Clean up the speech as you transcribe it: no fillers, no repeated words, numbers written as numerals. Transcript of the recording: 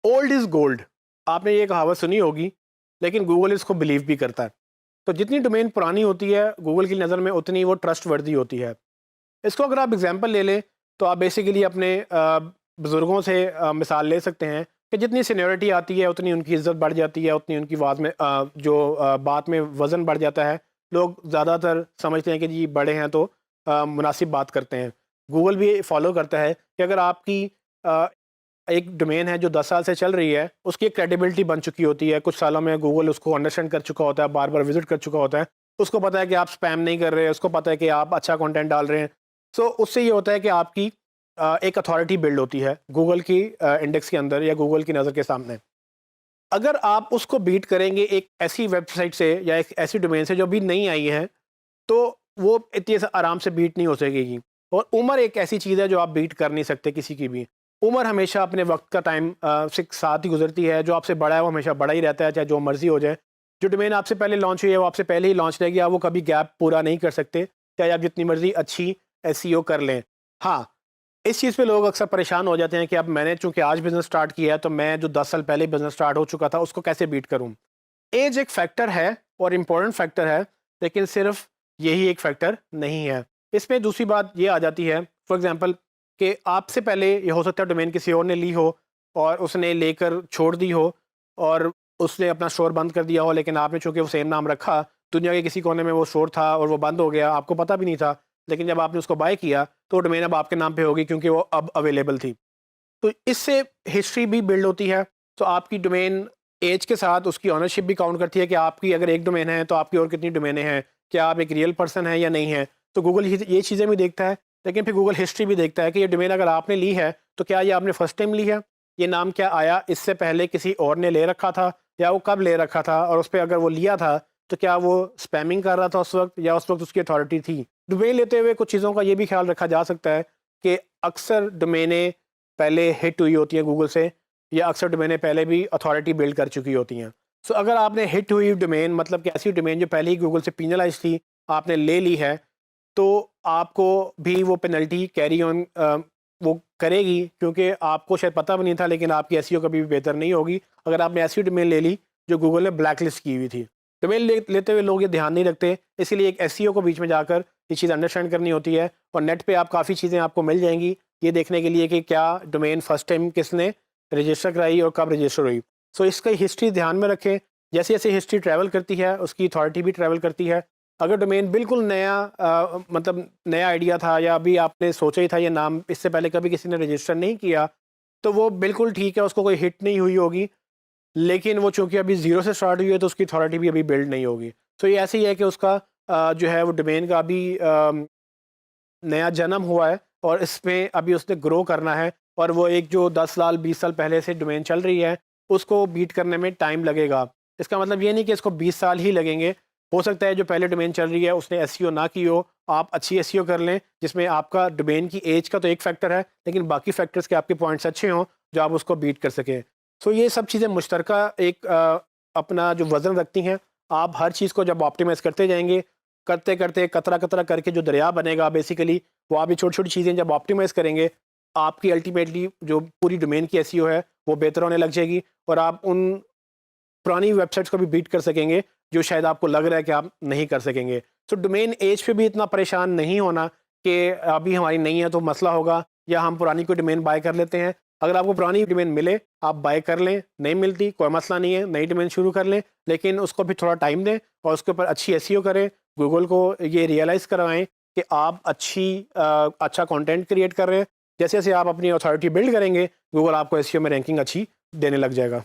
Old is gold, आपने ये कहावत सुनी होगी, लेकिन गूगल इसको बिलीव भी करता है। तो जितनी डोमेन पुरानी होती है, गूगल की नज़र में उतनी वो ट्रस्टवर्दी होती है। इसको अगर आप एग्ज़ाम्पल ले लें, तो आप बेसिकली अपने बुज़ुर्गों से मिसाल ले सकते हैं कि जितनी सीनियरिटी आती है, उतनी उनकी इज़्ज़त बढ़ जाती है, उतनी उनकी आवाज़ में बात में वज़न बढ़ जाता है। लोग ज़्यादातर समझते हैं कि जी बड़े हैं तो मुनासिब बात करते हैं। गूगल भी फ़ॉलो करता है कि अगर आपकी अ, एक डोमेन है जो 10 साल से चल रही है, उसकी एक क्रेडिबिलिटी बन चुकी होती है। कुछ सालों में गूगल उसको अंडरस्टैंड कर चुका होता है, बार-बार विज़िट कर चुका होता है। उसको पता है कि आप स्पैम नहीं कर रहे, उसको पता है कि आप अच्छा कंटेंट डाल रहे हैं। सो उससे ये होता है कि आपकी एक अथॉरिटी बिल्ड होती है गूगल की इंडेक्स के अंदर या गूगल की नज़र के सामने। अगर आप उसको बीट करेंगे एक ऐसी वेबसाइट से या एक ऐसी डोमेन से जो अभी नई आई है, तो वो इतनी आराम से बीट नहीं हो सकेगी। और उम्र एक ऐसी चीज़ है जो आप बीट कर नहीं सकते किसी की भी। उम्र हमेशा अपने वक्त का टाइम से साथ ही गुजरती है। जो आपसे बड़ा है वो हमेशा बड़ा ही रहता है, चाहे जो मर्जी हो जाए। जो डोमेन आपसे पहले लॉन्च हुई है वो आपसे पहले ही लॉन्च रहेगी, आप वो कभी गैप पूरा नहीं कर सकते, चाहे आप जितनी मर्जी अच्छी एसईओ कर लें। हाँ, इस चीज़ पे लोग अक्सर परेशान हो जाते हैं कि अब मैंने चूंकि आज बिजनेस स्टार्ट किया है, तो मैं जो 10 साल पहले बिजनेस स्टार्ट हो चुका था उसको कैसे बीट करूं। एज एक फैक्टर है और इम्पोर्टेंट फैक्टर है, लेकिन सिर्फ यही एक फैक्टर नहीं है। इसमें दूसरी बात ये आ जाती है, फॉर एग्जांपल, कि आपसे पहले ये हो सकता है डोमेन किसी और ने ली हो और उसने लेकर छोड़ दी हो और उसने अपना स्टोर बंद कर दिया हो, लेकिन आपने चूंकि वो सेम नाम रखा, दुनिया के किसी कोने में वो स्टोर था और वो बंद हो गया, आपको पता भी नहीं था। लेकिन जब आपने उसको बाय किया तो डोमेन अब आपके नाम पे होगी क्योंकि वो अब अवेलेबल थी। तो इससे हिस्ट्री भी बिल्ड होती है। तो आपकी डोमेन एज के साथ उसकी ऑनरशिप भी काउंट करती है कि आपकी अगर एक डोमेन है तो आपकी और कितनी डोमेनें हैं, क्या आप एक रियल पर्सन है या नहीं है। तो गूगल ये चीज़ें भी देखता है, लेकिन फिर गूगल हिस्ट्री भी देखता है कि ये डोमेन अगर आपने ली है तो क्या ये आपने फर्स्ट टाइम ली है, ये नाम क्या आया इससे पहले किसी और ने ले रखा था, या वो कब ले रखा था, और उस पर अगर वो लिया था तो क्या वो स्पैमिंग कर रहा था उस वक्त, या उस वक्त उसकी अथॉरिटी थी। डोमेन लेते हुए कुछ चीज़ों का ये भी ख्याल रखा जा सकता है कि अक्सर डोमेनें पहले हिट हुई होती हैं गूगल से, या अक्सर डोमेनें पहले भी अथॉरिटी बिल्ड कर चुकी होती हैं। सो अगर आपने हिट हुई डोमेन, मतलब कि ऐसी डोमेन जो पहले ही गूगल से पेनलाइज थी, आपने ले ली है, तो आपको भी वो पेनल्टी कैरी ऑन वो करेगी, क्योंकि आपको शायद पता भी नहीं था, लेकिन आपकी एसईओ कभी भी बेहतर नहीं होगी अगर आपने ऐसी डोमेन ले ली जो गूगल ने ब्लैक लिस्ट की हुई थी। डोमेन लेते हुए लोग ये ध्यान नहीं रखते, इसीलिए एक एसईओ को बीच में जाकर ये चीज़ अंडरस्टैंड करनी होती है। और नेट पे आप काफ़ी चीज़ें आपको मिल जाएंगी ये देखने के लिए कि क्या डोमेन फर्स्ट टाइम किसने रजिस्टर कराई और कब रजिस्टर हुई। सो इसका हिस्ट्री ध्यान में रखें। जैसे जैसे हिस्ट्री ट्रैवल करती है उसकी अथॉरिटी भी ट्रैवल करती है। अगर डोमेन बिल्कुल नया मतलब नया आइडिया था, या अभी आपने सोचा ही था ये नाम, इससे पहले कभी किसी ने रजिस्टर नहीं किया, तो वो बिल्कुल ठीक है, उसको कोई हिट नहीं हुई होगी। लेकिन वो चूंकि अभी ज़ीरो से स्टार्ट हुई है तो उसकी अथॉरिटी भी अभी बिल्ड नहीं होगी। तो ये ऐसे ही है कि उसका जो है वो डोमेन का अभी नया जन्म हुआ है और इसमें अभी उसने ग्रो करना है, और वो एक जो 10 साल 20 साल पहले से डोमेन चल रही है उसको बीट करने में टाइम लगेगा। इसका मतलब ये नहीं कि इसको 20 साल ही लगेंगे। हो सकता है जो पहले डोमेन चल रही है उसने एसईओ ना की हो, आप अच्छी एसईओ कर लें जिसमें आपका डोमेन की एज का तो एक फैक्टर है, लेकिन बाकी फैक्टर्स के आपके पॉइंट्स अच्छे हों जो आप उसको बीट कर सकें। सो ये सब चीज़ें मुश्तरका एक अपना जो वज़न रखती हैं। आप हर चीज़ को जब ऑप्टिमाइज़ करते जाएंगे, करते करते कतरा कतरा करके जो दरिया बनेगा बेसिकली, वो आप ये छोटी छोटी चीज़ें जब ऑप्टिमाइज़ करेंगे, आपकी अल्टीमेटली जो पूरी डोमेन की एसईओ है वो बेहतर होने लग जाएगी, और आप उन पुरानी वेबसाइट्स को भी बीट कर सकेंगे जो शायद आपको लग रहा है कि आप नहीं कर सकेंगे। तो डोमेन एज पे भी इतना परेशान नहीं होना कि अभी हमारी नहीं है तो मसला होगा, या हम पुरानी कोई डोमेन बाय कर लेते हैं। अगर आपको पुरानी डोमेन मिले आप बाय कर लें, नहीं मिलती कोई मसला नहीं है, नई डोमेन शुरू कर लें, लेकिन उसको भी थोड़ा टाइम दें और उसके ऊपर अच्छी एसईओ करें। गूगल को ये रियलाइज़ करवाएं कि आप अच्छा कंटेंट क्रिएट कर रहे हैं। जैसे जैसे आप अपनी अथॉरिटी बिल्ड करेंगे, गूगल आपको एसईओ में रैंकिंग अच्छी देने लग जाएगा।